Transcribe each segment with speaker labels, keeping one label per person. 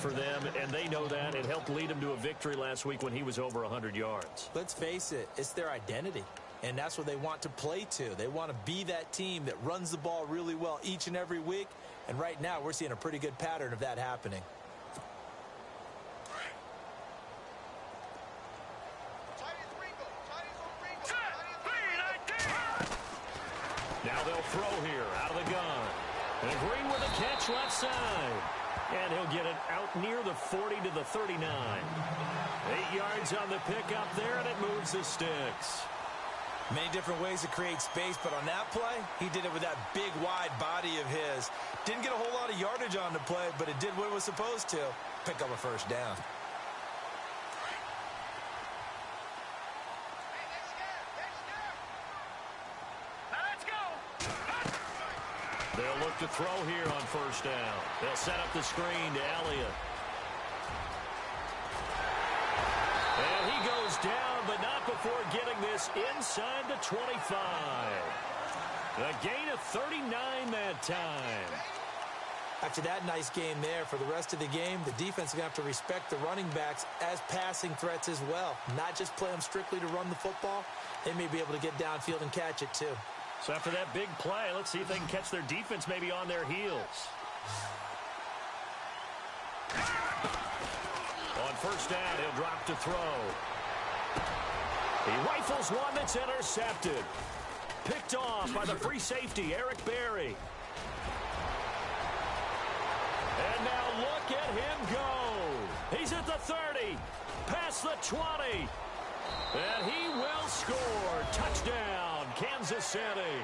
Speaker 1: for them, and they know that. It helped lead them to a victory last week when he was over 100 yards.
Speaker 2: Let's face it, it's their identity, and that's what they want to play to. They want to be that team that runs the ball really well each and every week, and right now we're seeing a pretty good pattern of that happening.
Speaker 1: Now they'll throw here out of the gun. And Green with a catch left side. And he'll get it out near the 40 to the 39. 8 yards on the pickup there, and it moves the sticks.
Speaker 2: Many different ways to create space, but on that play, he did it with that big, wide body of his. Didn't get a whole lot of yardage on the play, but it did what it was supposed to. Pick up a first down.
Speaker 1: They'll look to throw here on first down. They'll set up the screen to Elliott. And he goes down, but not before getting this inside the 25. A gain of 39 that time.
Speaker 2: After that nice game there, for the rest of the game, the defense is going to have to respect the running backs as passing threats as well. Not just play them strictly to run the football. They may be able to get downfield and catch it too.
Speaker 1: So after that big play, let's see if they can catch their defense maybe on their heels. On first down, he'll drop to throw. He rifles one that's intercepted. Picked off by the free safety, Eric Berry. And now look at him go. He's at the 30, past the 20. And he will score. Touchdown, Kansas City.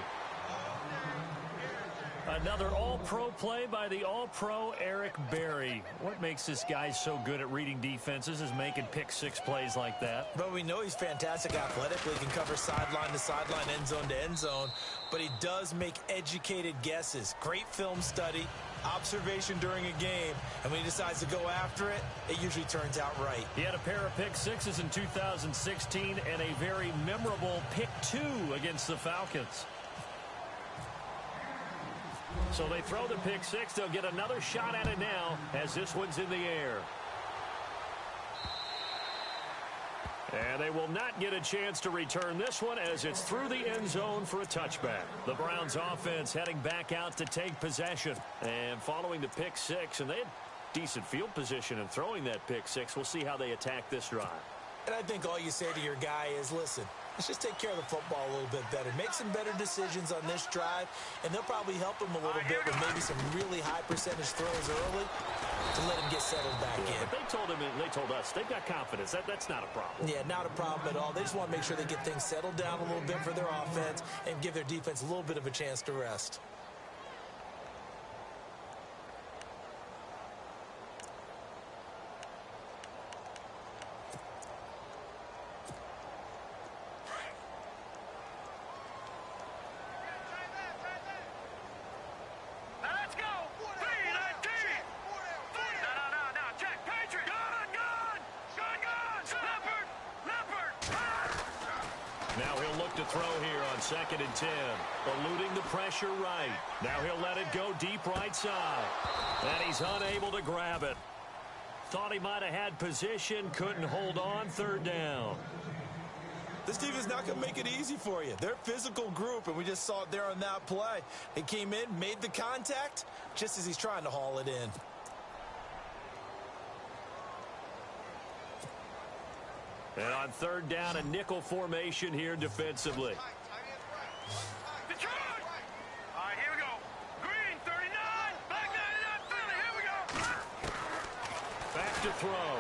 Speaker 1: Another all-pro play by the all-pro Eric Berry. What makes this guy so good at reading defenses is making pick-six plays like that.
Speaker 2: But we know he's fantastic athletically. He can cover sideline to sideline, end zone to end zone. But he does make educated guesses. Great film study, observation during a game. And when he decides to go after it, it usually turns out right.
Speaker 1: He had a pair of pick-sixes in 2016 and a very memorable pick-two against the Falcons. So they throw the pick-six. They'll get another shot at it now as this one's in the air. And they will not get a chance to return this one as it's through the end zone for a touchback. The Browns offense heading back out to take possession. And following the pick-six, and they had decent field position in throwing that pick-six. We'll see how they attack this drive.
Speaker 2: And I think all you say to your guy is, listen, let's just take care of the football a little bit better. Make some better decisions on this drive, and they'll probably help him a little bit with maybe some really high percentage throws early to let him get settled back in.
Speaker 1: But they told him, and they told us, they've got confidence. That's not a problem.
Speaker 2: Yeah, not a problem at all. They just want to make sure they get things settled down a little bit for their offense and give their defense a little bit of a chance to rest.
Speaker 1: Now he'll look to throw here on 2nd and 10. Eluding the pressure right. Now he'll let it go deep right side. And he's unable to grab it. Thought he might have had position. Couldn't hold on. 3rd down.
Speaker 2: This team is not going to make it easy for you. They're a physical group, and we just saw it there on that play. He came in, made the contact, just as he's trying to haul it in.
Speaker 1: And on 3rd down, a nickel formation here defensively.
Speaker 3: All right, here we go. Green, 39. Back 99, 50. Here we go.
Speaker 1: Back to throw.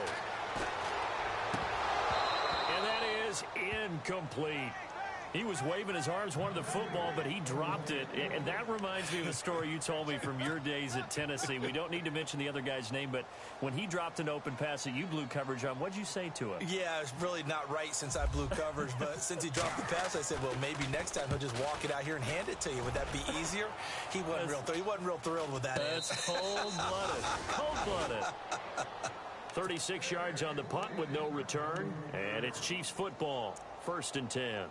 Speaker 1: And that is incomplete. He was waving his arms, wanted the football, but he dropped it. And that reminds me of a story you told me from your days at Tennessee. We don't need to mention the other guy's name, but when he dropped an open pass that you blew coverage on, what'd you say to him?
Speaker 2: Yeah, it's really not right since I blew coverage, but since he dropped the pass, I said, well, maybe next time he'll just walk it out here and hand it to you. Would that be easier? He wasn't real thrilled with that.
Speaker 1: That's cold-blooded. Cold-blooded. 36 yards on the punt with no return, and it's Chiefs football. 1st and 10.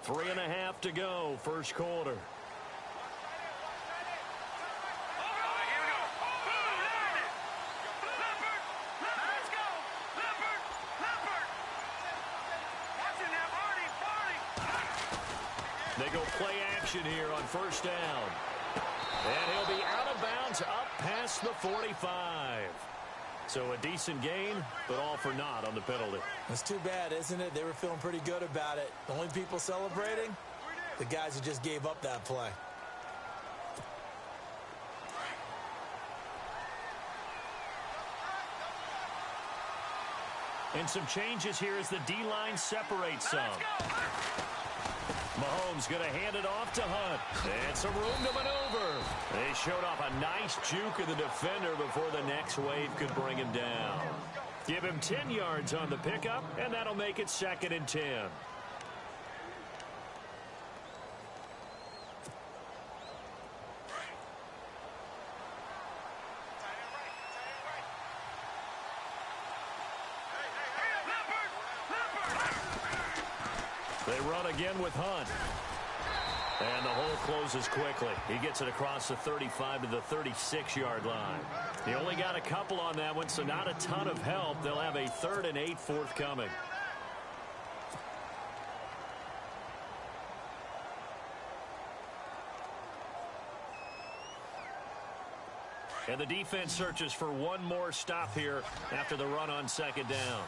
Speaker 1: 3.5 to go, first quarter. They go play action here on first down. And he'll be out of bounds up past the 45. So a decent gain, but all for naught on the penalty.
Speaker 2: That's too bad, isn't it? They were feeling pretty good about it. The only people celebrating, the guys who just gave up that play.
Speaker 1: And some changes here as the D-line separates some. Mahomes going to hand it off to Hunt. And some room to maneuver. They showed off a nice juke of the defender before the next wave could bring him down. Give him 10 yards on the pickup, and that'll make it 2nd and 10. They run again with Hunt. And the hole closes quickly. He gets it across the 35 to the 36-yard line. He only got a couple on that one, so not a ton of help. They'll have a 3rd and 8 forthcoming. And the defense searches for one more stop here after the run on 2nd down.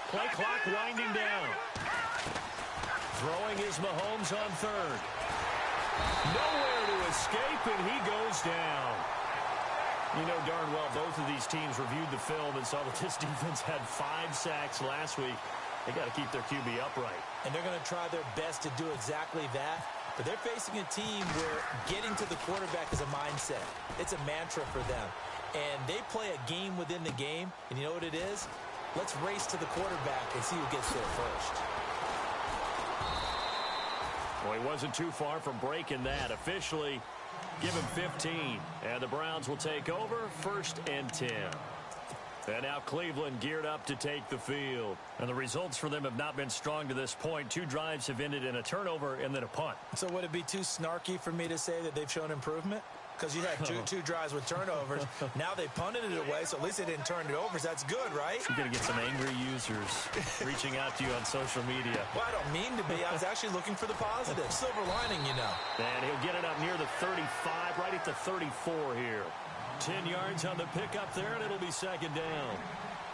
Speaker 1: Play clock winding down. Throwing is Mahomes on 3rd. Nowhere to escape, and he goes down. You know darn well both of these teams reviewed the film and saw that this defense had 5 sacks last week. They got to keep their QB upright.
Speaker 2: And they're going to try their best to do exactly that. But they're facing a team where getting to the quarterback is a mindset. It's a mantra for them. And they play a game within the game. And you know what it is? Let's race to the quarterback and see who gets there first.
Speaker 1: Well, he wasn't too far from breaking that. Officially, give him 15. And the Browns will take over 1st and 10. And now Cleveland geared up to take the field. And the results for them have not been strong to this point. 2 drives have ended in a turnover and then a punt.
Speaker 2: So would it be too snarky for me to say that they've shown improvement? Because you had two drives with turnovers. Now they punted it away, so at least they didn't turn it over. So that's good, right?
Speaker 1: You're going to get some angry users reaching out to you on social media.
Speaker 2: Well, I don't mean to be. I was actually looking for the positive. Silver lining, you know.
Speaker 1: And he'll get it up near the 35, right at the 34 here. 10 yards on the pickup there, and it'll be 2nd down.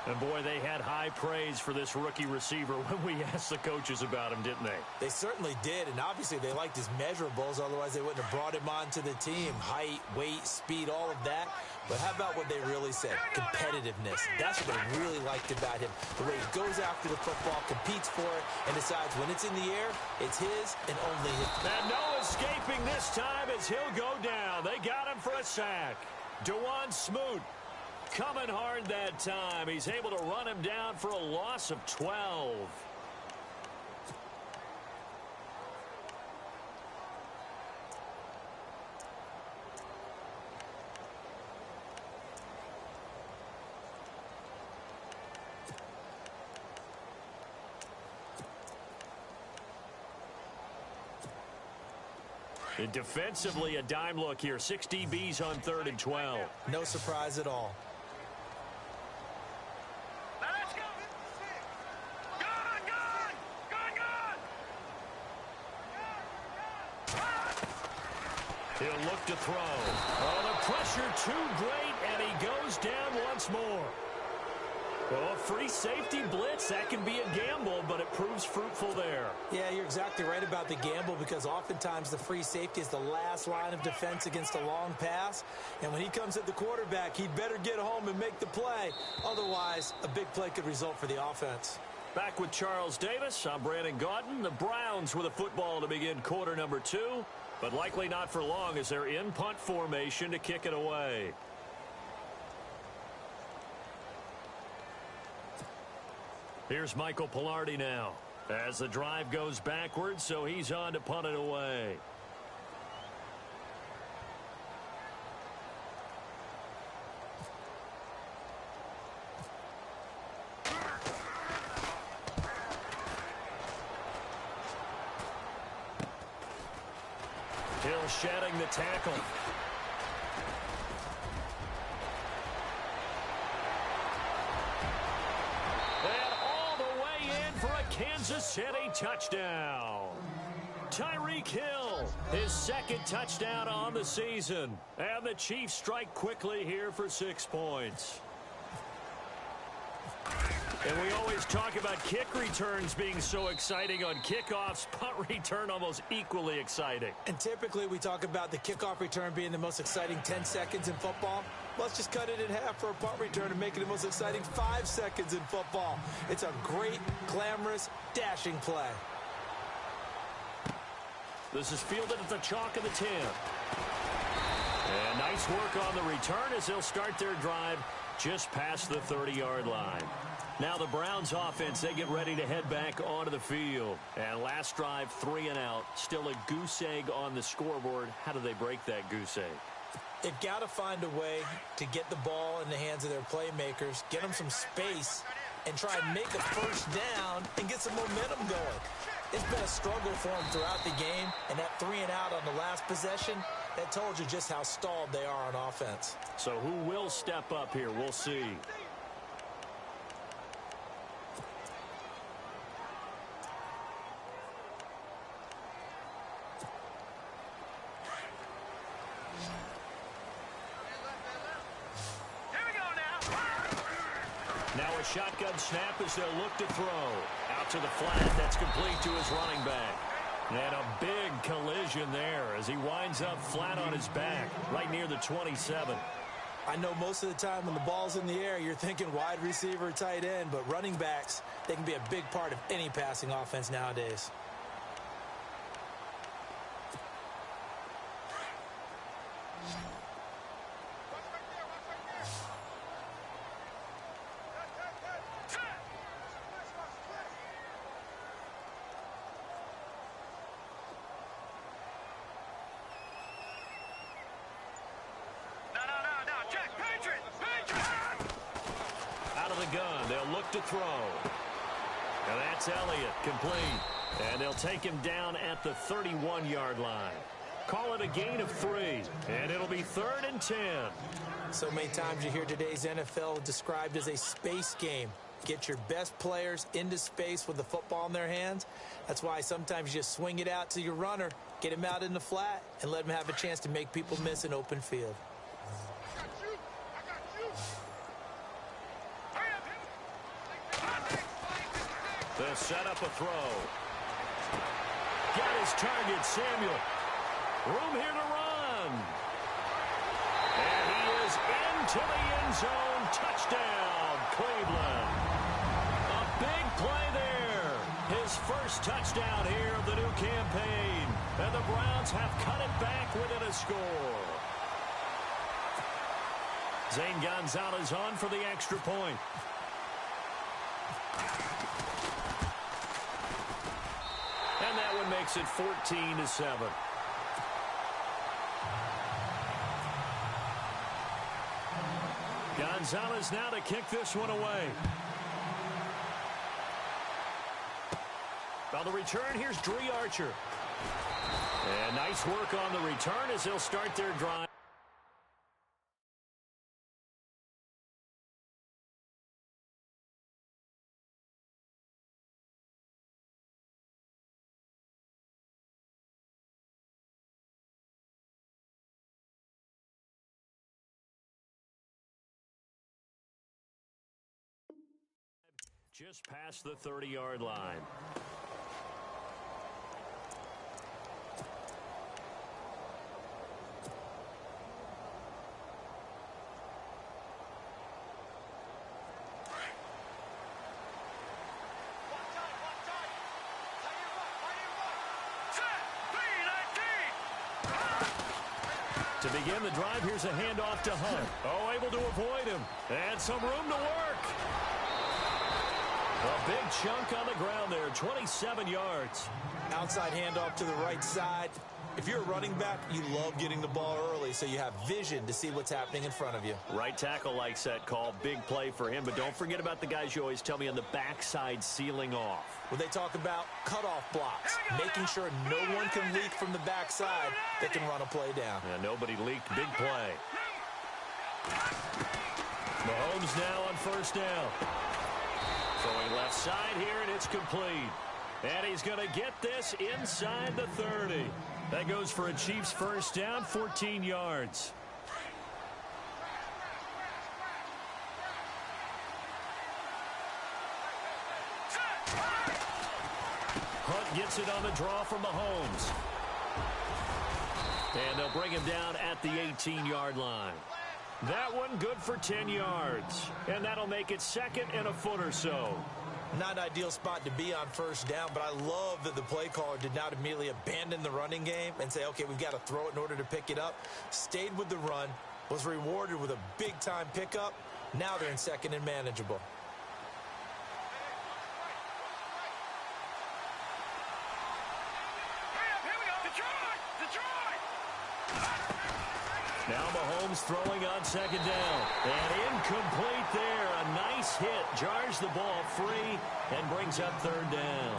Speaker 1: And, boy, they had high praise for this rookie receiver when we asked the coaches about him, didn't they?
Speaker 2: They certainly did, and obviously they liked his measurables. Otherwise, they wouldn't have brought him onto the team. Height, weight, speed, all of that. But how about what they really said? Competitiveness. That's what they really liked about him. The way he goes after the football, competes for it, and decides when it's in the air, it's his and only his.
Speaker 1: And no escaping this time as he'll go down. They got him for a sack. Dewan Smoot coming hard that time. He's able to run him down for a loss of 12. And defensively, a dime look here. 6 DBs on 3rd and 12.
Speaker 2: No surprise at all.
Speaker 3: Let's go.
Speaker 1: He'll look to throw. Oh, the pressure too great, and he goes down once more. Well, a free safety blitz, that can be a gamble, but it proves fruitful there.
Speaker 2: Yeah, you're exactly right about the gamble because oftentimes the free safety is the last line of defense against a long pass. And when he comes at the quarterback, he'd better get home and make the play. Otherwise, a big play could result for the offense.
Speaker 1: Back with Charles Davis, I'm Brandon Gaudin. The Browns with a football to begin quarter number 2, but likely not for long as they're in punt formation to kick it away. Here's Michael Palardy now. As the drive goes backwards, so he's on to punt it away. Hill shedding the tackle. And all the way in for a Kansas City touchdown. Tyreek Hill, his second touchdown on the season. And the Chiefs strike quickly here for 6 points. And we always talk about kick returns being so exciting on kickoffs. Punt return almost equally exciting.
Speaker 2: And typically we talk about the kickoff return being the most exciting 10 seconds in football. Let's just cut it in half for a punt return and make it the most exciting 5 seconds in football. It's a great, glamorous, dashing play.
Speaker 1: This is fielded at the chalk of the 10. And nice work on the return as they'll start their drive just past the 30-yard line. Now the Browns offense, they get ready to head back onto the field. And last drive, 3 and out. Still a goose egg on the scoreboard. How do they break that goose egg?
Speaker 2: They've got to find a way to get the ball in the hands of their playmakers, get them some space, and try and make a first down and get some momentum going. It's been a struggle for them throughout the game, and that 3 and out on the last possession, that told you just how stalled they are on offense.
Speaker 1: So who will step up here? We'll see. Now a shotgun snap as they'll look to throw. Out to the flat. That's complete to his running back. And a big collision there as he winds up flat on his back, right near the 27.
Speaker 2: I know most of the time when the ball's in the air, you're thinking wide receiver, tight end, but running backs, they can be a big part of any passing offense nowadays.
Speaker 1: To throw. And that's Elliott, complete. And they'll take him down at the 31-yard line. Call it a gain of 3, and it'll be 3rd and 10.
Speaker 2: So many times you hear today's NFL described as a space game. Get your best players into space with the football in their hands. That's why sometimes you just swing it out to your runner, get him out in the flat, and let him have a chance to make people miss an open field.
Speaker 1: They'll set up a throw. Got his target, Samuel. Room here to run. And he is into the end zone. Touchdown, Cleveland. A big play there. His first touchdown here of the new campaign. And the Browns have cut it back within a score. Zane Gonzalez on for the extra point. And that one makes it 14-7. Gonzalez now to kick this one away. On the return, here's Dree Archer. And nice work on the return as they'll start their drive. Just past the 30-yard line. To begin the drive, here's a handoff to Hunt. Oh, able to avoid him. And some room to work. A big chunk on the ground there, 27 yards.
Speaker 2: Outside handoff to the right side. If you're a running back, you love getting the ball early so you have vision to see what's happening in front of you.
Speaker 1: Right tackle likes that call. Big play for him, but don't forget about the guys you always tell me on the backside sealing off.
Speaker 2: When they talk about cutoff blocks, making sure no one can leak from the backside that can run a play down.
Speaker 1: Yeah, nobody leaked. Big play. Mahomes now on first down. Throwing left side here, and it's complete. And he's going to get this inside the 30. That goes for a Chiefs first down, 14 yards. Hunt gets it on the draw from Mahomes. And they'll bring him down at the 18-yard line. That one good for 10 yards. And that'll make it second and a foot or so.
Speaker 2: Not an ideal spot to be on first down, but I love that the play caller did not immediately abandon the running game and say, okay, we've got to throw it in order to pick it up. Stayed with the run, was rewarded with a big-time pickup. Now they're in second and manageable.
Speaker 1: Now Mahomes throwing on second down. And incomplete there. A nice hit. Jars the ball free and brings up third down.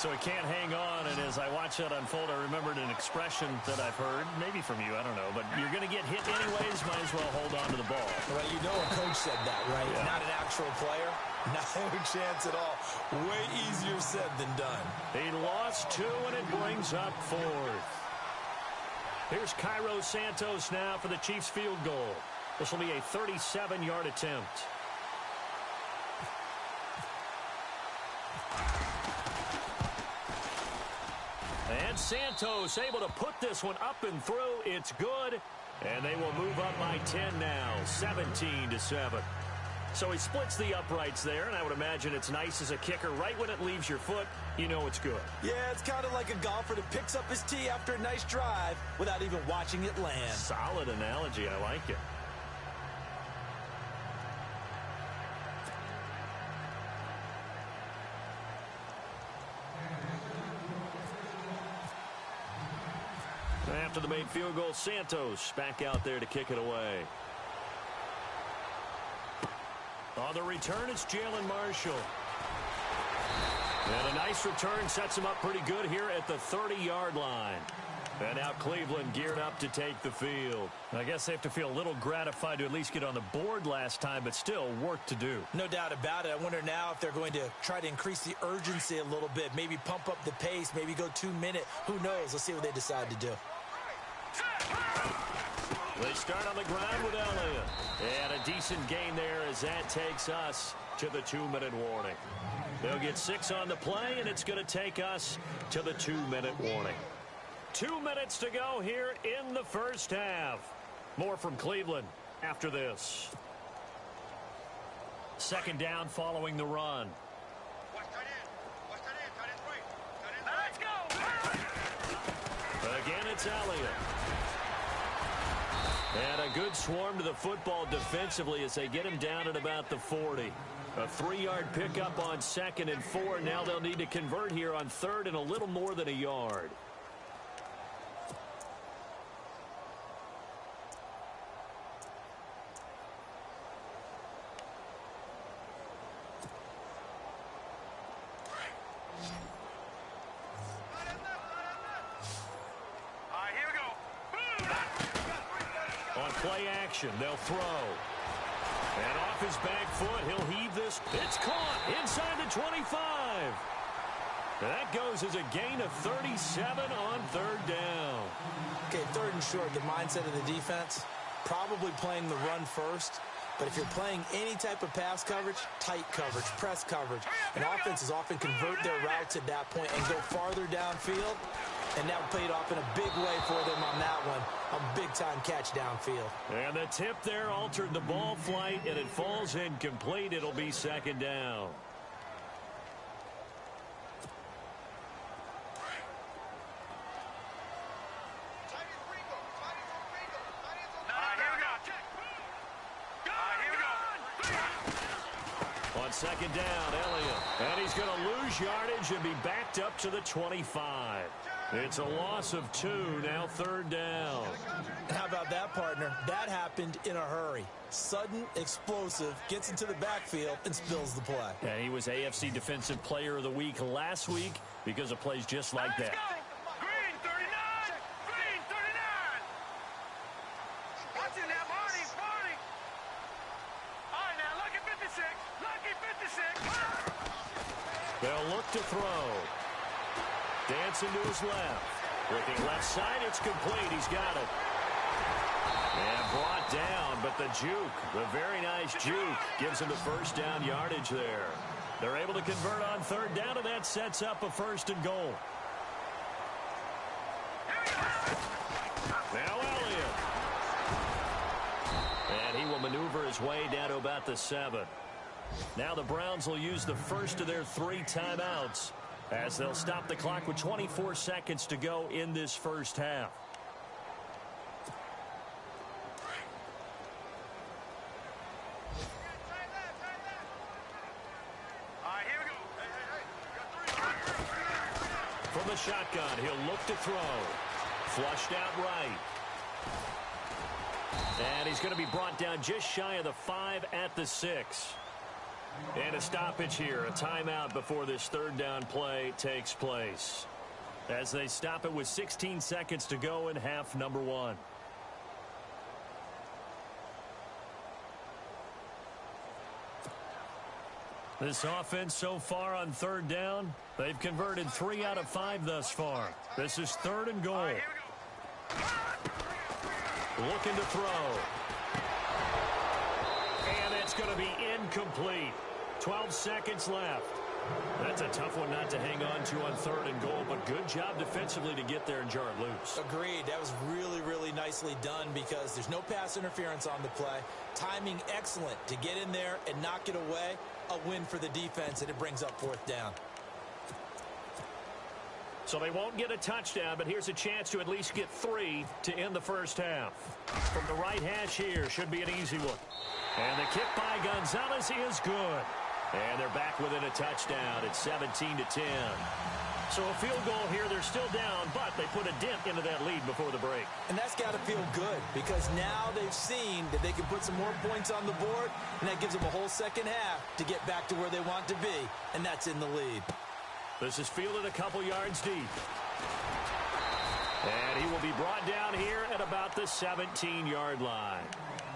Speaker 1: So he can't hang on, and as I watch that unfold, I remembered an expression that I've heard, maybe from you, I don't know, but you're going to get hit anyways, might as well hold on to the ball.
Speaker 2: Well, you know a coach said that, right?
Speaker 1: Yeah.
Speaker 2: Not an actual player. No chance at all. Way easier said than done.
Speaker 1: He lost two, and it brings up fourth. Here's Cairo Santos now for the Chiefs field goal. This will be a 37-yard attempt. And Santos able to put this one up and through. It's good. And they will move up by 10 now, 17-7. So he splits the uprights there, and I would imagine it's nice as a kicker. Right when it leaves your foot, you know it's good.
Speaker 2: Yeah, it's kind of like a golfer that picks up his tee after a nice drive without even watching it land.
Speaker 1: Solid analogy. I like it. After the made field goal, Santos back out there to kick it away. On the return, it's Jalen Marshall. And a nice return sets him up pretty good here at the 30-yard line. And now Cleveland geared up to take the field. I guess they have to feel a little gratified to at least get on the board last time, but still work to do.
Speaker 2: No doubt about it. I wonder now if they're going to try to increase the urgency a little bit, maybe pump up the pace, maybe go 2 minute. Who knows? Let's see what they decide to do.
Speaker 1: They start on the ground with Elliott. And a decent gain there as that takes us to the 2-minute warning. They'll get 6 on the play, and it's going to take us to the 2-minute warning. 2 minutes to go here in the first half. More from Cleveland after this. Second down following the run.
Speaker 3: Let's go!
Speaker 1: Again, it's Elliott. And a good swarm to the football defensively as they get him down at about the 40. A 3-yard pickup on 2nd and 4. Now they'll need to convert here on 3rd and a little more than a yard. Play action. They'll throw. And off his back foot, he'll heave this. It's caught inside the 25. That goes as a gain of 37 on 3rd down.
Speaker 2: Okay, 3rd and short, the mindset of the defense, probably playing the run first. But if you're playing any type of pass coverage, tight coverage, press coverage, and offenses often convert their routes at that point and go farther downfield. And that paid off in a big way for them on that one. A big-time catch downfield.
Speaker 1: And the tip there altered the ball flight, and it falls incomplete. It'll be 2nd down. On second down, Elliott. And he's going to lose yardage and be backed up to the 25. It's a loss of 2, now third down.
Speaker 2: How about that, partner? That happened in a hurry. Sudden, explosive, gets into the backfield and spills the play.
Speaker 1: And he was AFC Defensive Player of the Week last week because of plays just like that.
Speaker 3: Green 39! Green 39! Watch it now, Barney! Barney! All right, now, lucky 56! Lucky 56!
Speaker 1: They'll look to throw. Dancing to his left. Looking left side, it's complete. He's got it. And brought down, but the juke, the very nice juke, gives him the first down yardage there. They're able to convert on third down, and that sets up a first and goal. Now Elliott. And he will maneuver his way down to about the 7. Now the Browns will use the first of their 3 timeouts as they'll stop the clock with 24 seconds to go in this first half.
Speaker 3: All right, here we go.
Speaker 1: From the shotgun, he'll look to throw. Flushed out right. And he's going to be brought down just shy of the 5 at the 6. And a stoppage here, a timeout before this third down play takes place. As they stop it with 16 seconds to go in half number 1. This offense so far on third down, they've converted 3 out of 5 thus far. This is third and goal.
Speaker 3: Here we go.
Speaker 1: Looking to throw. And it's going to be incomplete. 12 seconds left. That's a tough one not to hang on to on third and goal, but good job defensively to get there and jar it loose.
Speaker 2: Agreed. That was really, really nicely done because there's no pass interference on the play. Timing excellent to get in there and knock it away. A win for the defense, and it brings up fourth down.
Speaker 1: So they won't get a touchdown, but here's a chance to at least get 3 to end the first half. From the right hash here, should be an easy one. And the kick by Gonzalez is good. And they're back within a touchdown at 17-10. So a field goal here, they're still down, but they put a dent into that lead before the break.
Speaker 2: And that's got to feel good because now they've seen that they can put some more points on the board, and that gives them a whole second half to get back to where they want to be, and that's in the lead.
Speaker 1: This is fielded a couple yards deep. And he will be brought down here at about the 17-yard line.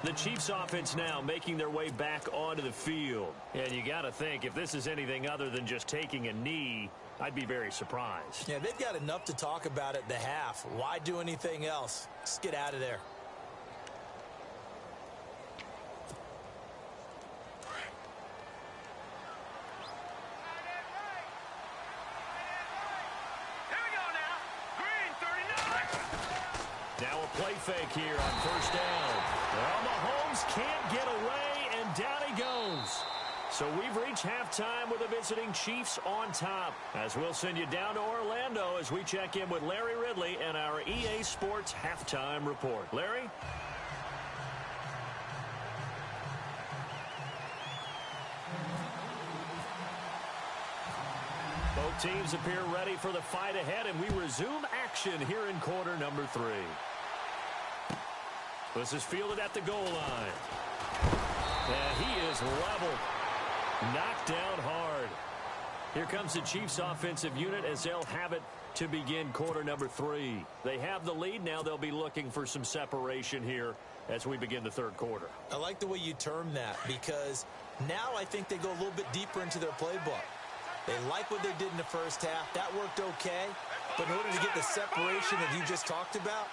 Speaker 1: The Chiefs offense now making their way back onto the field. And you got to think, if this is anything other than just taking a knee, I'd be very surprised.
Speaker 2: Yeah, they've got enough to talk about at the half. Why do anything else? Just get out of there.
Speaker 3: Here we go now. Green 39!
Speaker 1: Now a play fake here on first down. Well, Mahomes can't get away, and down he goes. So we've reached halftime with the visiting Chiefs on top. As we'll send you down to Orlando as we check in with Larry Ridley and our EA Sports Halftime Report. Larry? Both teams appear ready for the fight ahead, and we resume action here in quarter number 3. This is fielded at the goal line. And he is leveled. Knocked down hard. Here comes the Chiefs offensive unit as they'll have it to begin quarter number 3. They have the lead. Now they'll be looking for some separation here as we begin the third quarter.
Speaker 2: I like the way you term that because now I think they go a little bit deeper into their playbook. They like what they did in the first half. That worked okay. But in order to get the separation that you just talked about,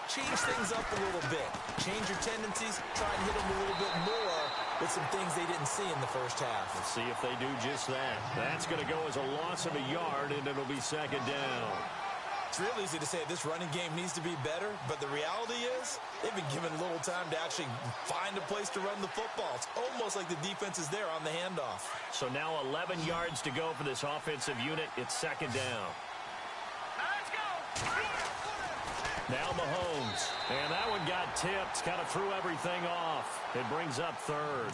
Speaker 2: change things up a little bit. Change your tendencies. Try and hit them a little bit more with some things they didn't see in the first half.
Speaker 1: Let's see if they do just that. That's going to go as a loss of a yard, and it'll be second down.
Speaker 2: It's real easy to say this running game needs to be better, but the reality is they've been given little time to actually find a place to run the football. It's almost like the defense is there on the handoff.
Speaker 1: So now 11 yards to go for this offensive unit. It's second down.
Speaker 3: Let's go!
Speaker 1: Now Mahomes. And that one got tipped. Kind of threw everything off. It brings up third.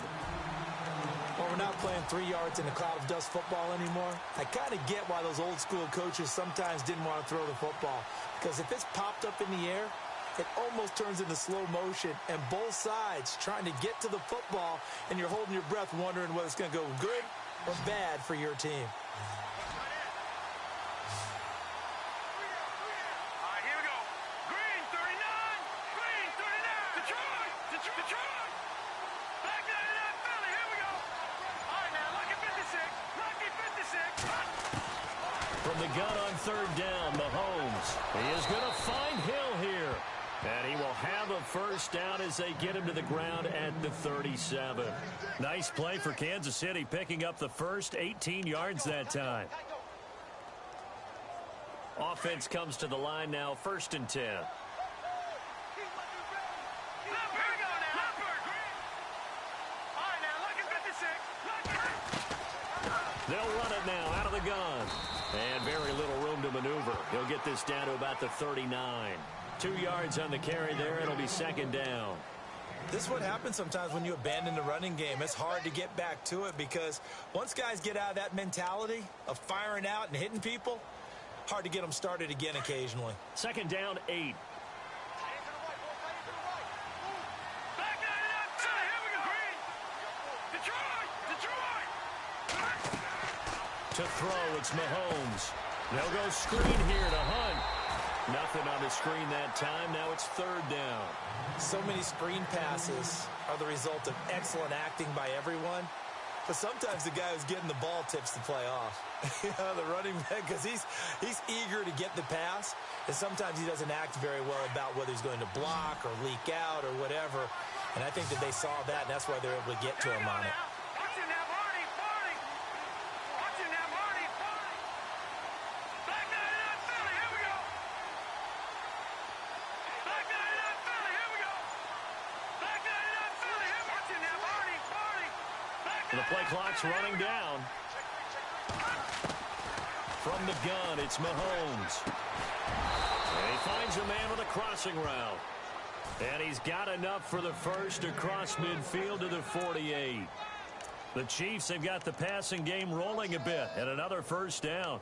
Speaker 2: Well, we're not playing 3 yards in a cloud of dust football anymore. I kind of get why those old school coaches sometimes didn't want to throw the football. Because if it's popped up in the air, it almost turns into slow motion. And both sides trying to get to the football, and you're holding your breath wondering whether it's going to go good or bad for your team.
Speaker 3: All right, here we go. Green, 39. Green, 39. Detroit. Detroit. Black 99 Philly. Here we go. All right, now, lucky 56. Lucky 56.
Speaker 1: From the gun on third down, Mahomes. He is going to find Hill here. And he will have a first down as they get him to the ground at the 37. Nice play for Kansas City, picking up the first 18 yards that time. Offense comes to the line now, 1st and 10. They'll run it now out of the gun. And very little room to maneuver. He'll get this down to about the 39. 2 yards on the carry there. It'll be 2nd down.
Speaker 2: This is what happens sometimes when you abandon the running game. It's hard to get back to it because once guys get out of that mentality of firing out and hitting people, hard to get them started again occasionally.
Speaker 1: 2nd down, 8. To throw, it's Mahomes. They'll go screen here to Hunt. Nothing on the screen that time. Now it's 3rd down.
Speaker 2: So many screen passes are the result of excellent acting by everyone. But sometimes the guy who's getting the ball tips the play off. The running back, because he's eager to get the pass. And sometimes he doesn't act very well about whether he's going to block or leak out or whatever. And I think that they saw that, and that's why they're able to get to him on it.
Speaker 1: The play clock's running down. From the gun, it's Mahomes. And he finds a man with a crossing route. And he's got enough for the first across midfield to the 48. The Chiefs have got the passing game rolling a bit, and another first down.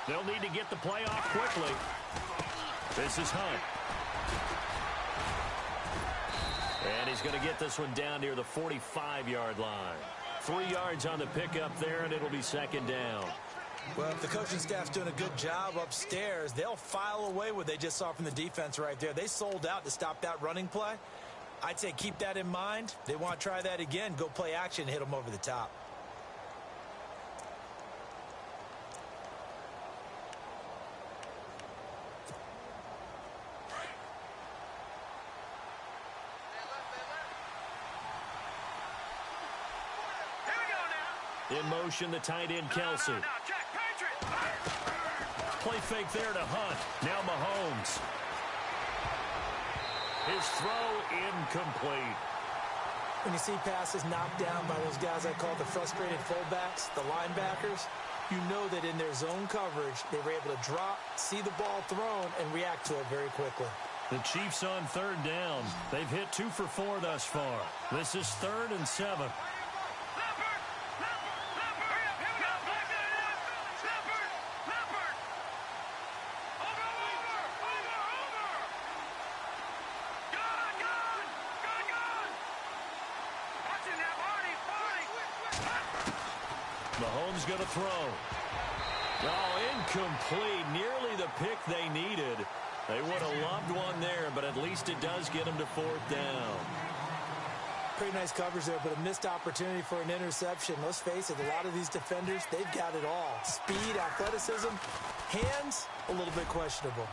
Speaker 1: They'll need to get the play off quickly. This is Hunt. And he's going to get this one down near the 45-yard line. 3 yards on the pickup there, and it'll be 2nd down.
Speaker 2: Well, if the coaching staff's doing a good job upstairs, they'll file away what they just saw from the defense right there. They sold out to stop that running play. I'd say keep that in mind. They want to try that again. Go play action, hit them over the top.
Speaker 1: In motion, the tight end, Kelsey. Play fake there to Hunt. Now Mahomes. His throw incomplete.
Speaker 2: When you see passes knocked down by those guys I call the frustrated fullbacks, the linebackers, you know that in their zone coverage, they were able to drop, see the ball thrown, and react to it very quickly.
Speaker 1: The Chiefs on 3rd down. They've hit 2 for 4 thus far. This is 3rd and 7. Mahomes going to throw. Oh, incomplete. Nearly the pick they needed. They would have loved one there, but at least it does get them to 4th down.
Speaker 2: Pretty nice coverage there, but a missed opportunity for an interception. Let's face it, a lot of these defenders, they've got it all. Speed, athleticism, hands, a little bit questionable.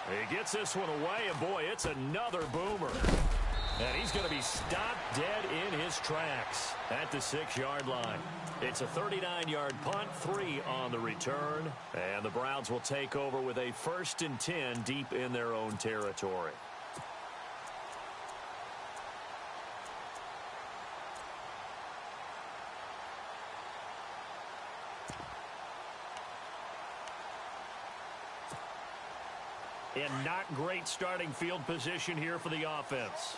Speaker 1: He gets this one away, and boy, it's another boomer. And he's going to be stopped dead in his tracks at the 6-yard line. It's a 39-yard punt, 3 on the return. And the Browns will take over with a 1st and 10 deep in their own territory. And not great starting field position here for the offense.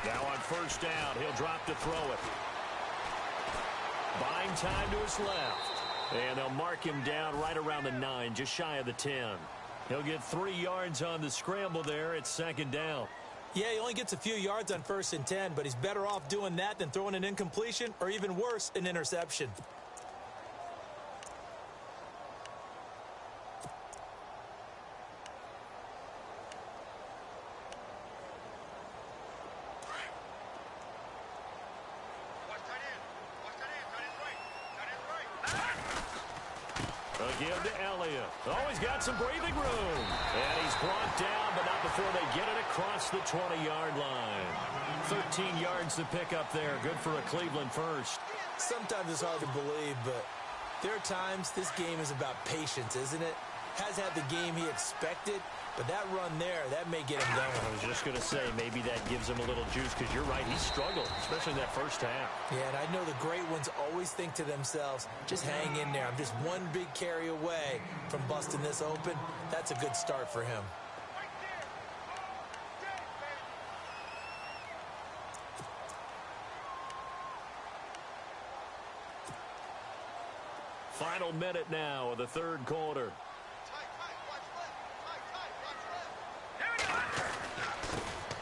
Speaker 1: Now on 1st down, he'll drop to throw it. Buying time to his left. And they'll mark him down right around the 9, just shy of the 10. He'll get 3 yards on the scramble there. It's 2nd down.
Speaker 2: Yeah, he only gets a few yards on 1st and 10, but he's better off doing that than throwing an incompletion or even worse, an interception.
Speaker 1: Give to Elliott. Oh, he's got some breathing room. And he's brought down, but not before they get it across the 20-yard line. 13 yards to pick up there. Good for a Cleveland first.
Speaker 2: Sometimes it's hard to believe, but there are times this game is about patience, isn't it? Has had the game he expected, but that run there, that may get him going.
Speaker 1: I was just going to say, maybe that gives him a little juice, because you're right, he struggled, especially in that first half.
Speaker 2: Yeah, and I know the great ones always think to themselves, just hang in there. I'm just one big carry away from busting this open. That's a good start for him.
Speaker 1: Final minute now of the 3rd quarter.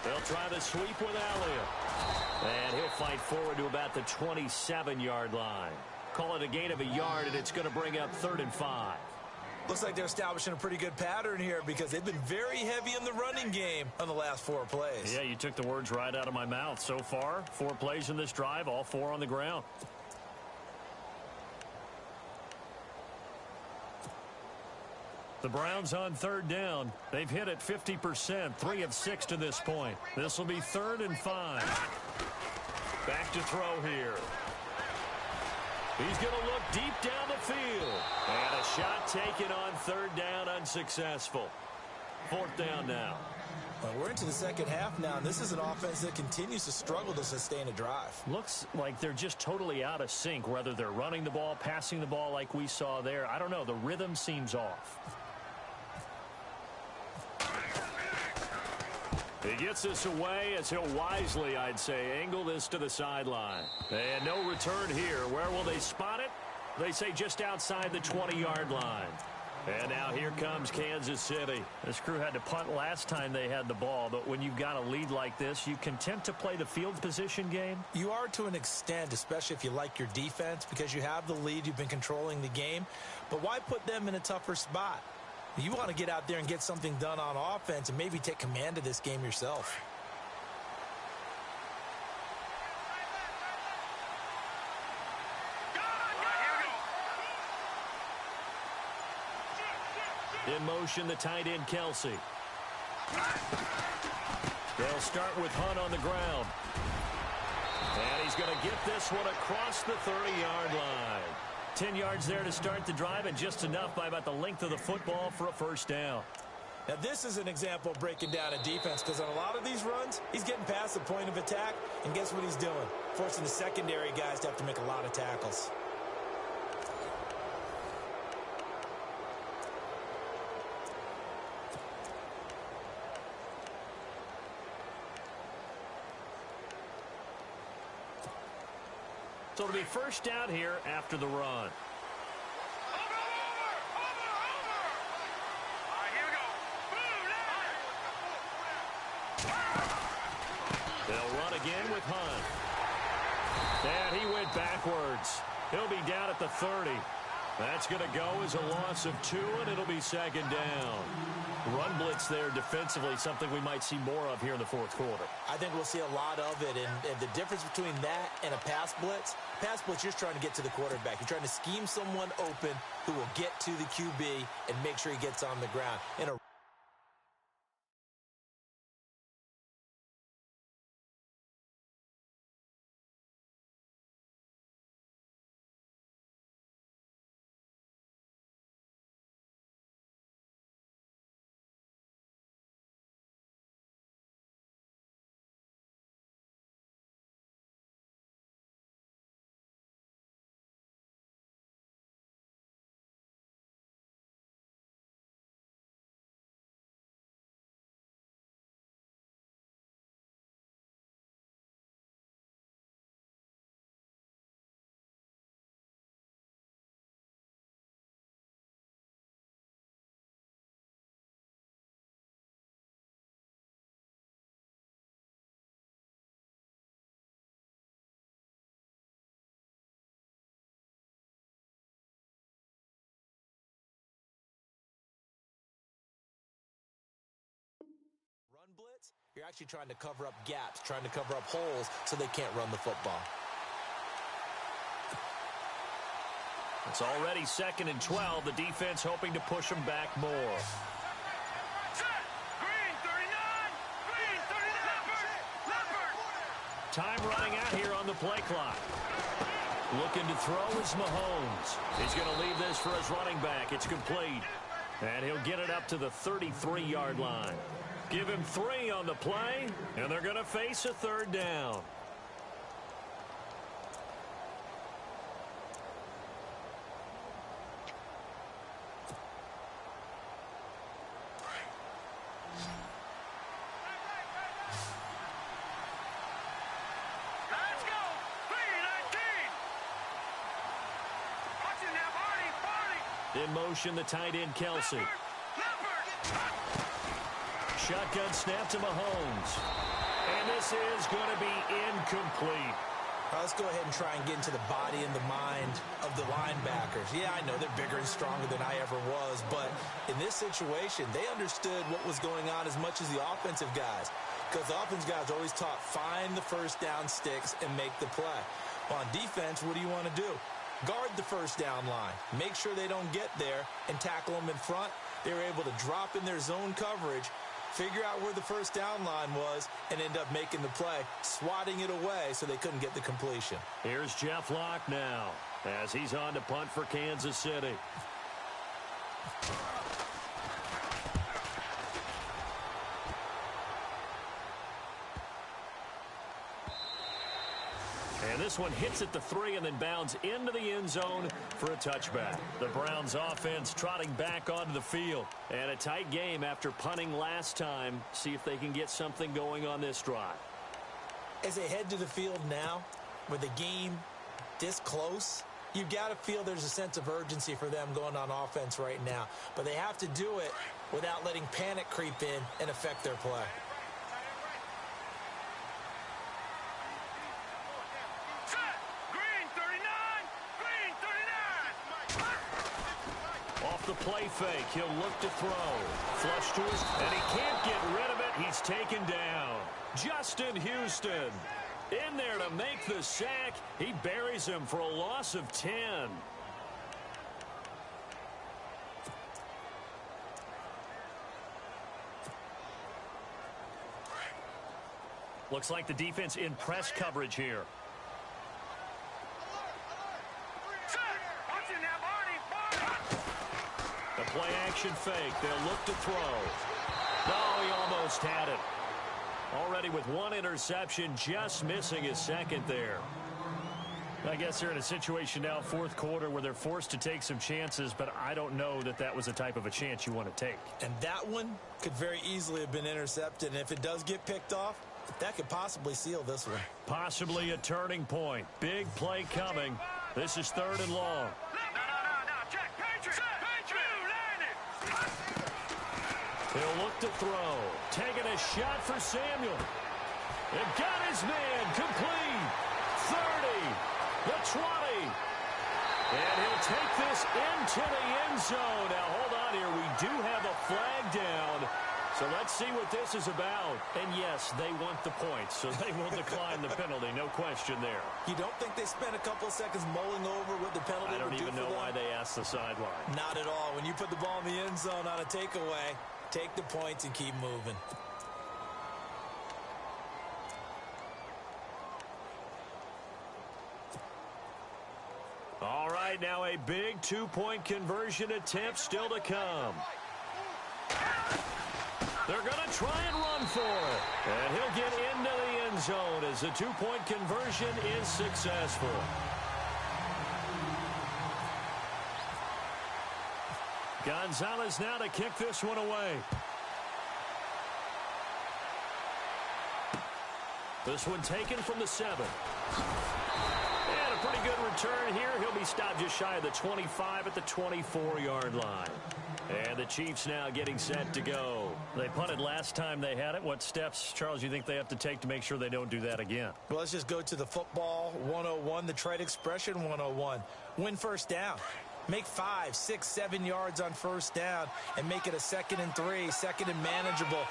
Speaker 1: They'll try the sweep with Elliott. And he'll fight forward to about the 27-yard line. Call it a gain of a yard, and it's going to bring up 3rd and 5.
Speaker 2: Looks like they're establishing a pretty good pattern here because they've been very heavy in the running game on the last 4 plays.
Speaker 1: Yeah, you took the words right out of my mouth. So far, 4 plays in this drive, all 4 on the ground. The Browns on 3rd down. They've hit it 50%, 3 of 6 to this point. This will be 3rd and 5. Back to throw here. He's going to look deep down the field. And a shot taken on 3rd down, unsuccessful. 4th down now.
Speaker 2: Well, we're into the 2nd half now, and this is an offense that continues to struggle to sustain a drive.
Speaker 1: Looks like they're just totally out of sync, whether they're running the ball, passing the ball like we saw there. I don't know. The rhythm seems off. He gets this away as he'll wisely, I'd say, angle this to the sideline. And no return here. Where will they spot it? They say just outside the 20-yard line. And now here comes Kansas City. This crew had to punt last time they had the ball, but when you've got a lead like this, you content to play the field position game?
Speaker 2: You are to an extent, especially if you like your defense, because you have the lead, you've been controlling the game. But why put them in a tougher spot? You want to get out there and get something done on offense and maybe take command of this game yourself.
Speaker 1: In motion, the tight end, Kelsey. They'll start with Hunt on the ground. And he's going to get this one across the 30-yard line. 10 yards there to start the drive, and just enough by about the length of the football for a 1st down.
Speaker 2: Now, this is an example of breaking down a defense, because on a lot of these runs, he's getting past the point of attack, and guess what he's doing? Forcing the secondary guys to have to make a lot of tackles.
Speaker 1: So it'll be 1st down here after the run. They'll run again with Hunt. And he went backwards. He'll be down at the 30. That's going to go as a loss of 2, and it'll be 2nd down. Run blitz there defensively, something we might see more of here in the 4th quarter.
Speaker 2: I think we'll see a lot of it, and the difference between that and a pass blitz, you're just trying to get to the quarterback. You're trying to scheme someone open who will get to the QB and make sure he gets on the ground. In a blitz, you're actually trying to cover up gaps, trying to cover up holes so they can't run the football.
Speaker 1: It's already 2nd and 12. The defense hoping to push them back more.
Speaker 3: Set. Green 39. Green 39. Leopard.
Speaker 1: Time running out here on the play clock. Looking to throw is Mahomes. He's going to leave this for his running back. It's complete. And he'll get it up to the 33-yard line. Give him 3 on the play, and they're going to face a 3rd down.
Speaker 3: Let's go. 319. Watching now, Barney.
Speaker 1: In motion, the tight end, Kelsey.
Speaker 3: Leopard.
Speaker 1: Shotgun snap to Mahomes. And this is going to be incomplete.
Speaker 2: Let's go ahead and try and get into the body and the mind of the linebackers. Yeah, I know they're bigger and stronger than I ever was, but in this situation, they understood what was going on as much as the offensive guys. Because the offensive guys are always taught, find the first down sticks and make the play. On defense, what do you want to do? Guard the first down line. Make sure they don't get there and tackle them in front. They were able to drop in their zone coverage, figure out where the first down line was, and end up making the play, swatting it away so they couldn't get the completion.
Speaker 1: Here's Jeff Locke now as he's on to punt for Kansas City. And this one hits at the 3 and then bounds into the end zone for a touchback. The Browns offense trotting back onto the field. And a tight game after punting last time. See if they can get something going on this drive.
Speaker 2: As they head to the field now, with the game this close, you've got to feel there's a sense of urgency for them going on offense right now. But they have to do it without letting panic creep in and affect their play.
Speaker 1: The play fake. He'll look to throw. Flush to his, and he can't get rid of it. He's taken down. Justin Houston in there to make the sack. He buries him for a loss of 10. Looks like the defense in press coverage here. The play action fake. They'll look to throw. No, he almost had it. Already with 1 interception, just missing his 2nd there. I guess they're in a situation now, 4th quarter, where they're forced to take some chances, but I don't know that that was the type of a chance you want to take.
Speaker 2: And that one could very easily have been intercepted, and if it does get picked off, that could possibly seal this one.
Speaker 1: Possibly a turning point. Big play coming. This is 3rd and long. He'll look to throw. Taking a shot for Samuel. And got his man complete. 30. The 20. And he'll take this into the end zone. Now, hold on here. We do have a flag down. So let's see what this is about. And, yes, they want the points, so they will decline the penalty. No question there.
Speaker 2: You don't think they spent a couple of seconds mulling over what the penalty would do for them?
Speaker 1: I don't even know why they asked the sideline.
Speaker 2: Not at all. When you put the ball in the end zone on a takeaway, take the points and keep moving.
Speaker 1: All right, now a big 2-point conversion attempt still to come. They're going to try and run for it. And he'll get into the end zone as the 2-point conversion is successful. Gonzalez now to kick this one away. This one taken from the 7. And a pretty good return here. He'll be stopped just shy of the 25 at the 24-yard line. And the Chiefs now getting set to go. They punted last time they had it. What steps, Charles, you think they have to take to make sure they don't do that again?
Speaker 2: Well, let's just go to the football 101, the trade expression 101. Win first down. Make 5, 6, 7 yards on first down and make it a 2nd and 3, 2nd and manageable.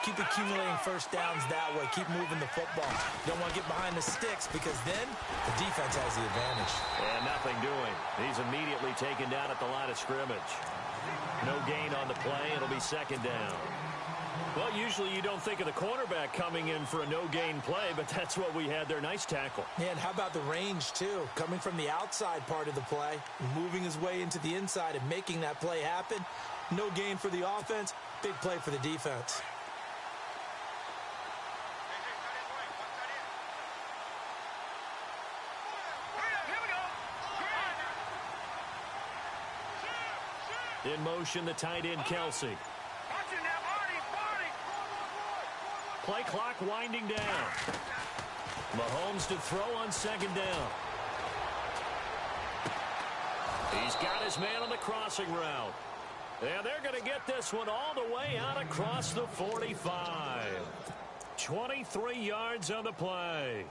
Speaker 2: Keep accumulating first downs that way. Keep moving the football. You don't want to get behind the sticks because then the defense has the advantage.
Speaker 1: And nothing doing. He's immediately taken down at the line of scrimmage. No gain on the play. It'll be second down. Well, usually you don't think of the cornerback coming in for a no-gain play, but that's what we had there. Nice tackle.
Speaker 2: Yeah, and how about the range, too? Coming from the outside part of the play, moving his way into the inside and making that play happen. No gain for the offense, big play for the defense.
Speaker 1: In motion, the tight end, Kelsey. Play clock winding down. Mahomes to throw on second down. He's got his man on the crossing route. And they're going to get this one all the way out across the 45. 23 yards on the play.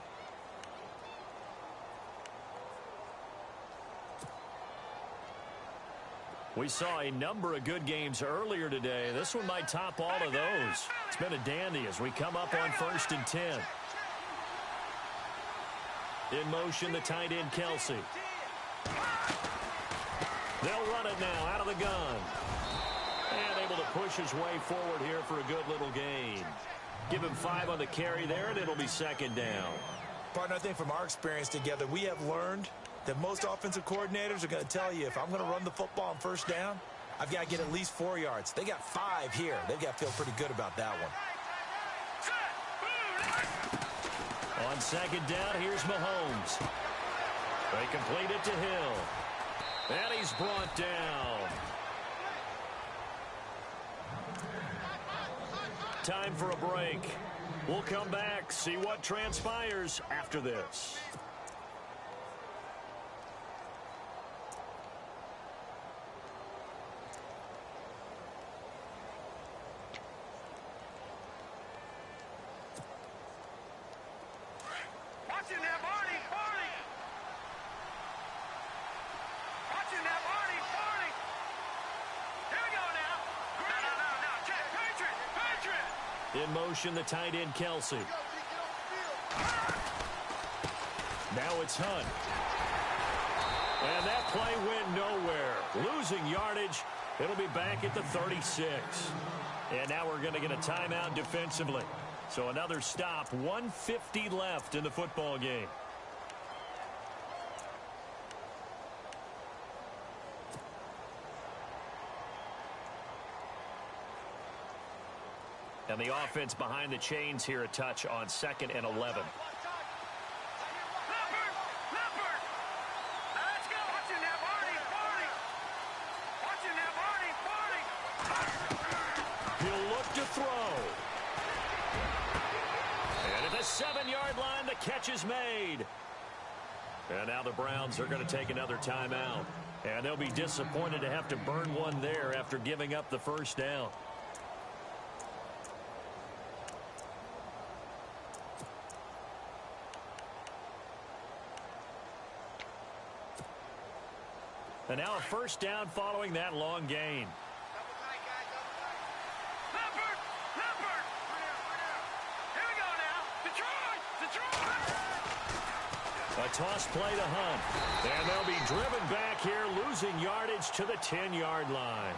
Speaker 1: We saw a number of good games earlier today. This one might top all of those. It's been a dandy as we come up on 1st and 10. In motion, the tight end, Kelsey. They'll run it now out of the gun. And able to push his way forward here for a good little gain. Give him 5 on the carry there, and it'll be second down.
Speaker 2: Partner, I think from our experience together, we have learned that most offensive coordinators are going to tell you, if I'm going to run the football on first down, I've got to get at least 4 yards. They got 5 here. They've got to feel pretty good about that one.
Speaker 1: On second down, here's Mahomes. They complete it to Hill. And he's brought down. Time for a break. We'll come back, see what transpires after this. In motion, the tight end, Kelsey. Now it's Hunt. And that play went nowhere. Losing yardage. It'll be back at the 36. And now we're going to get a timeout defensively. So another stop. 1:50 left in the football game. And the offense behind the chains here a touch on 2nd and 11. He'll look to throw. And at the 7-yard line, the catch is made. And now the Browns are going to take another timeout. And they'll be disappointed to have to burn one there after giving up the first down. And now a first down following that long gain. A toss play to Hunt. And they'll be driven back here, losing yardage to the 10-yard line.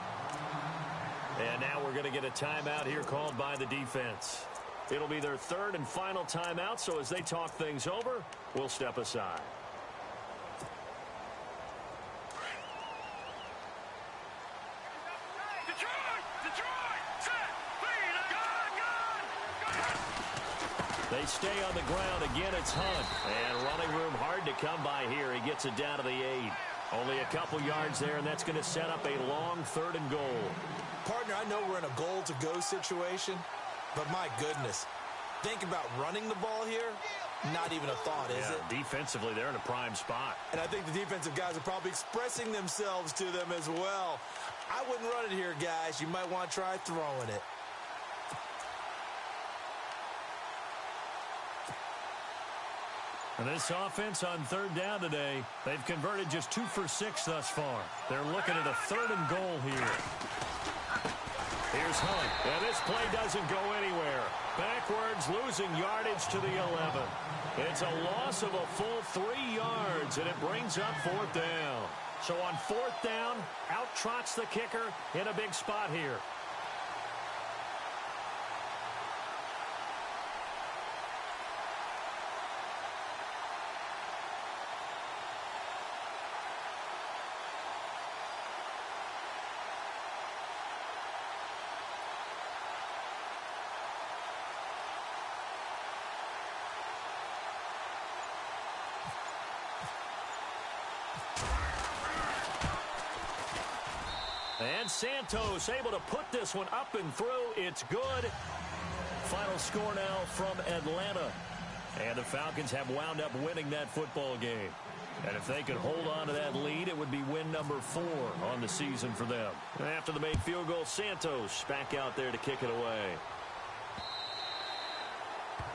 Speaker 1: And now we're going to get a timeout here called by the defense. It'll be their 3rd and final timeout, so as they talk things over, we'll step aside. They stay on the ground. Again, it's Hunt. And running room hard to come by here. He gets it down to the 8. Only a couple yards there, and that's going to set up a long 3rd and goal.
Speaker 2: Partner, I know we're in a goal-to-go situation, but my goodness, think about running the ball here. Not even a thought, is it?
Speaker 1: Defensively, they're in a prime spot.
Speaker 2: And I think the defensive guys are probably expressing themselves to them as well. I wouldn't run it here, guys. You might want to try throwing it.
Speaker 1: And this offense on 3rd down today, they've converted just 2 for 6 thus far. They're looking at a 3rd and goal here. Here's Hunt. And this play doesn't go anywhere. Backwards, losing yardage to the 11. It's a loss of a full 3 yards, and it brings up 4th down. So on 4th down, out trots the kicker in a big spot here. And Santos able to put this one up and through. It's good. Final score now from Atlanta. And the Falcons have wound up winning that football game. And if they could hold on to that lead, it would be win number 4 on the season for them. After the made field goal, Santos back out there to kick it away.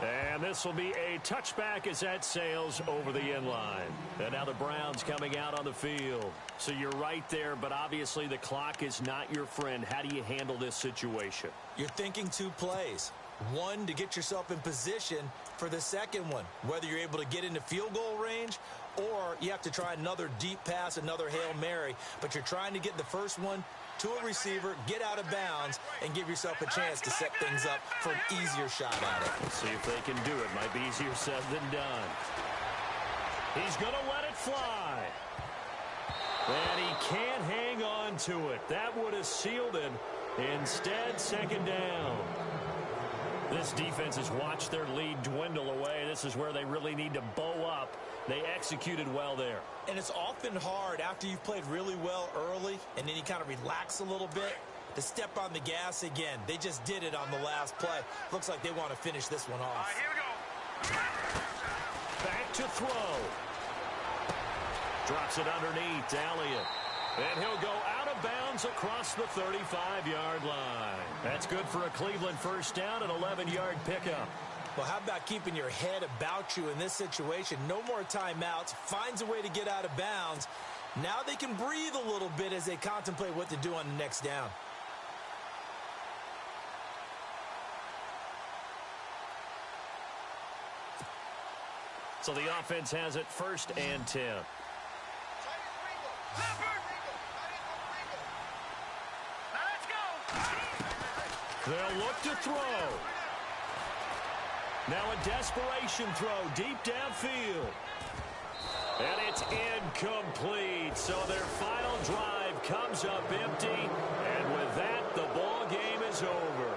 Speaker 1: And this will be a touchback as that sails over the end line. And now the Browns coming out on the field. So you're right there, but obviously the clock is not your friend. How do you handle this situation?
Speaker 2: You're thinking 2 plays. One, to get yourself in position for the second one, whether you're able to get into field goal range or you have to try another deep pass, another Hail Mary. But you're trying to get the first one to a receiver, get out of bounds, and give yourself a chance to set things up for an easier shot at it.
Speaker 1: Let's see if they can do it. Might be easier said than done. He's going to let it fly. And he can't hang on to it. That would have sealed it. Instead, 2nd down. This defense has watched their lead dwindle away. This is where they really need to bow up. They executed well there.
Speaker 2: And it's often hard after you've played really well early and then you kind of relax a little bit to step on the gas again. They just did it on the last play. Looks like they want to finish this one off.
Speaker 3: All right, here we go.
Speaker 1: Back to throw. Drops it underneath to Elliott. And he'll go out of bounds across the 35-yard line. That's good for a Cleveland first down, an 11-yard pickup.
Speaker 2: Well, how about keeping your head about you in this situation? No more timeouts. Finds a way to get out of bounds. Now they can breathe a little bit as they contemplate what to do on the next down.
Speaker 1: So the offense has it 1st and 10. They'll look to throw. Now a desperation throw deep downfield. And it's incomplete. So their final drive comes up empty. And with that, the ball game is over.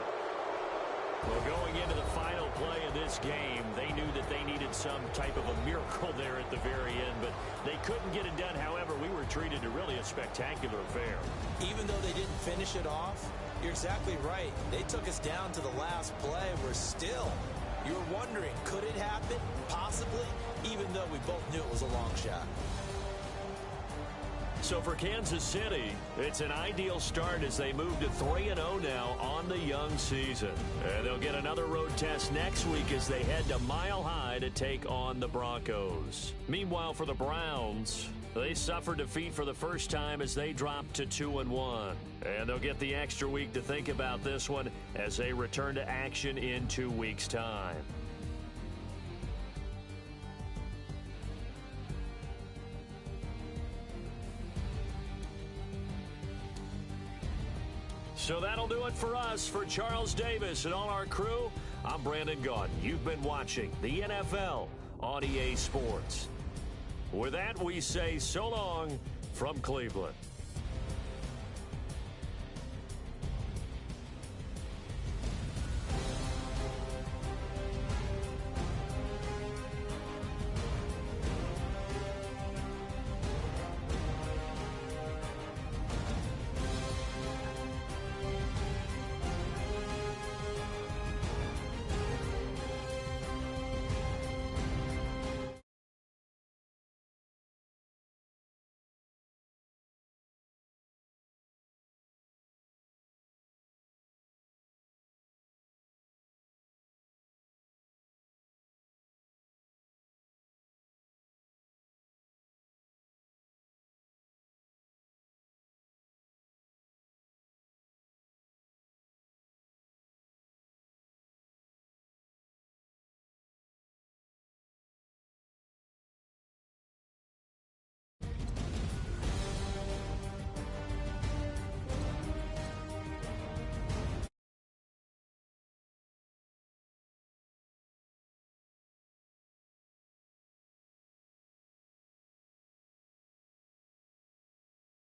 Speaker 1: Well, going into the final play of this game, they knew that they needed some type of a miracle there at the very end, but they couldn't get it done. However, we were treated to really a spectacular affair.
Speaker 2: Even though they didn't finish it off, you're exactly right. They took us down to the last play. We're still, you were wondering, could it happen? Possibly, even though we both knew it was a long shot.
Speaker 1: So for Kansas City, it's an ideal start as they move to 3-0 now on the young season. And they'll get another road test next week as they head to Mile High to take on the Broncos. Meanwhile, for the Browns, they suffered defeat for the first time as they dropped to 2-1. And they'll get the extra week to think about this one as they return to action in 2 weeks' time. So that'll do it for us. For Charles Davis and all our crew, I'm Brandon Gaudin. You've been watching the NFL on EA Sports. With that, we say so long from Cleveland.